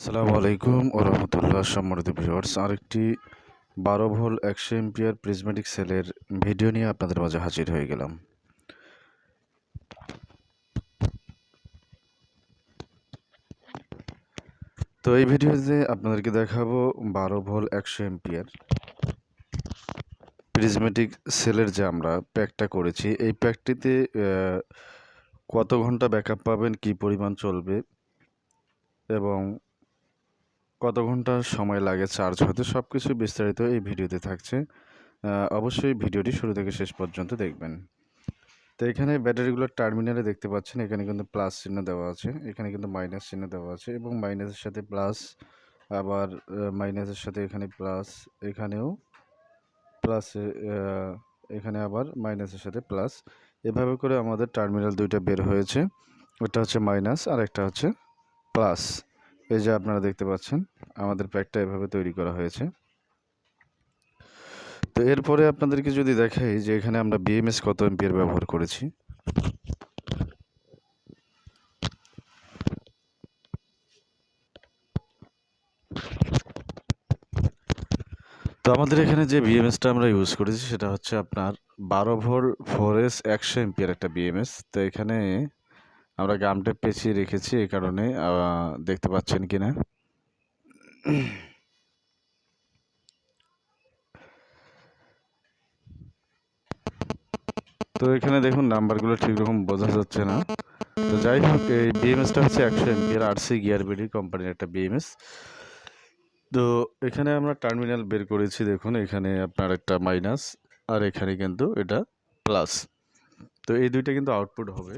আসসালামু আলাইকুম ও রহমতুল্লাহ। সম্মানিত ভিউয়ার্স, আরেকটি 12 ভোল্ট 100 এম্পিয়ার প্রিজমেটিক সেলের ভিডিও নিয়ে আপনাদের মাঝে হাজির হয়ে গেলাম। তো এই ভিডিওতে আপনাদেরকে দেখাবো 12 ভোল্ট 100 এম্পিয়ার প্রিজমেটিক সেলের যে আমরা প্যাকটা করেছি, এই প্যাকটিতে কত ঘন্টা ব্যাকআপ পাবেন, কি পরিমাণ চলবে এবং কত ঘন্টা সময় লাগে চার্জ হতে, সব কিছু বিস্তারিত এই ভিডিওতে থাকছে। অবশ্যই ভিডিওটি শুরু থেকে শেষ পর্যন্ত দেখবেন। তো এখানে ব্যাটারিগুলোর টার্মিনালে দেখতে পাচ্ছেন, এখানে কিন্তু প্লাস চিহ্ন দেওয়া আছে, এখানে কিন্তু মাইনাস চিহ্ন দেওয়া আছে এবং মাইনাসের সাথে প্লাস, আবার মাইনাসের সাথে এখানে প্লাস, এখানেও প্লাস, এখানে আবার মাইনাসের সাথে প্লাস, এভাবে করে আমাদের টার্মিনাল দুইটা বের হয়েছে। ওটা হচ্ছে মাইনাস আর একটা হচ্ছে প্লাস। এই যে আপনারা দেখতে পাচ্ছেন আমাদের প্যাকটা এভাবে তৈরি করা হয়েছে। তো এরপরে আপনাদেরকে যদি দেখাই যে এখানে আমরা বিএমএস কত এম্পিয়ার ব্যবহার করেছি। তো আমাদের এখানে যে বিএমএসটা আমরা ইউজ করেছি সেটা হচ্ছে আপনার 12 ভোল্ট 4S 100 এম্পিয়ার একটা বিএমএস। তো এখানে আমরা গামটা পেঁচিয়ে রেখেছি, এই কারণে দেখতে পাচ্ছেন কিনা। তো এখানে দেখুন নাম্বারগুলো ঠিক রকম বোঝা যাচ্ছে না। তো যাই হোক, এই বিএমএসটা হচ্ছে 100 এম্পিয়ার আরসি গিয়ার বিডি কোম্পানির একটা বিএমএস। তো এখানে আমরা টার্মিনাল বের করেছি, দেখুন এখানে আপনার একটা মাইনাস আর এখানে কিন্তু এটা প্লাস। তো এই দুইটা কিন্তু আউটপুট হবে।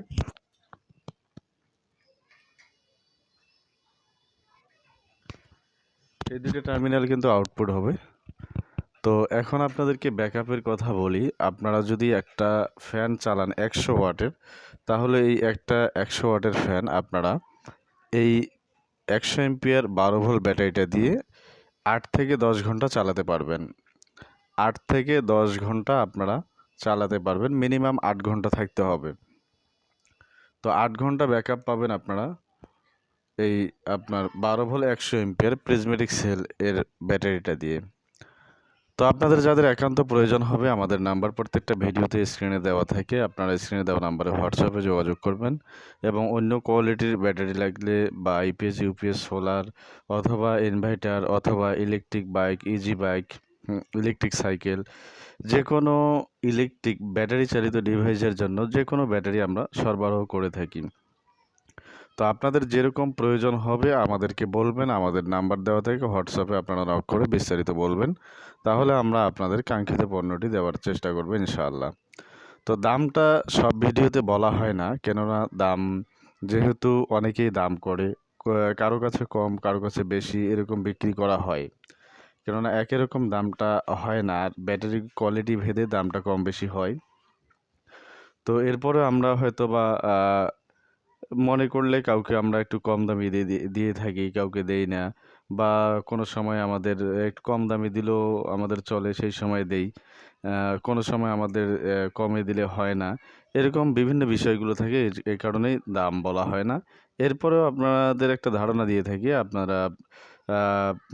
এই দুইটা টার্মিনাল কিন্তু আউটপুট হবে। তো এখন আপনাদেরকে ব্যাকআপের কথা বলি। আপনারা যদি একটা ফ্যান চালান 100 ওয়াটের, তাহলে এই একটা 100 ওয়াটের ফ্যান আপনারা এই 100 এম্পিয়ার 12 ভোল্ট ব্যাটারিটা দিয়ে 8 থেকে 10 ঘন্টা চালাতে পারবেন। 8 থেকে 10 ঘন্টা আপনারা চালাতে পারবেন, মিনিমাম 8 ঘন্টা থাকতে হবে। তো 8 ঘন্টা ব্যাকআপ পাবেন আপনারা এই আপনার 12 ভোল্ট 100 এম্পিয়ার প্রিজমেটিক সেল এর ব্যাটারিটা দিয়ে। তো আপনাদের যাদের একান্ত প্রয়োজন হবে, আমাদের নাম্বার প্রত্যেকটা ভিডিওতে স্ক্রিনে দেওয়া থাকে, আপনারা স্ক্রিনে দেওয়া নাম্বারে হোয়াটসঅ্যাপে যোগাযোগ করবেন। এবং অন্য কোয়ালিটির ব্যাটারি লাগলে বা আইপিএস ইউপিএস সোলার অথবা ইনভার্টার অথবা electric bike, easy bike, electric cycle, যে কোনো ইলেকট্রিক ব্যাটারি চালিত ডিভাইসের জন্য যে কোনো ব্যাটারি আমরা সরবরাহ করে থাকি। তো আপনাদের যেরকম প্রয়োজন হবে আমাদেরকে বলবেন, আমাদের নাম্বার দেওয়া থেকে হোয়াটসঅ্যাপে আপনারা নক করে বিস্তারিত বলবেন, তাহলে আমরা আপনাদের কাঙ্ক্ষিত পণ্যটি দেওয়ার চেষ্টা করব ইনশাআল্লাহ। তো দামটা সব ভিডিওতে বলা হয় না, কেননা দাম যেহেতু অনেকেই দাম করে, কারো কাছে কম কারো কাছে বেশি এরকম বিক্রি করা হয়, কেননা একই রকম দামটা হয় না, আর ব্যাটারি কোয়ালিটি ভেদে দামটা কম বেশি হয়। তো এরপরে আমরা হয়তো বা মনে করলে কাউকে আমরা একটু কম দামি দিয়ে থাকি, কাউকে দেই না, বা কোনো সময় আমাদের একটু কম দামি দিলেও আমাদের চলে, সেই সময় দেই। কোনো সময় আমাদের কমে দিলে হয় না, এরকম বিভিন্ন বিষয়গুলো থাকে, এই কারণেই দাম বলা হয় না। এরপরেও আপনাদের একটা ধারণা দিয়ে থাকি, আপনারা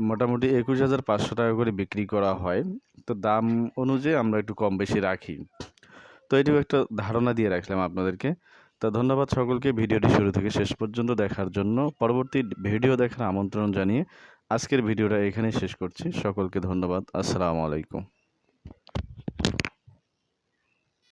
মোটামুটি 21,500 টাকা করে বিক্রি করা হয়। তো দাম অনুযায়ী আমরা একটু কম বেশি রাখি। তো এটিও একটা ধারণা দিয়ে রাখলাম আপনাদেরকে। তো ধন্যবাদ সকলকে ভিডিওটি শুরু থেকে শেষ পর্যন্ত দেখার জন্য। পরবর্তী ভিডিও দেখার আমন্ত্রণ জানিয়ে আজকের ভিডিওটা এখানেই শেষ করছি। সকলকে ধন্যবাদ। আসসালামু আলাইকুম।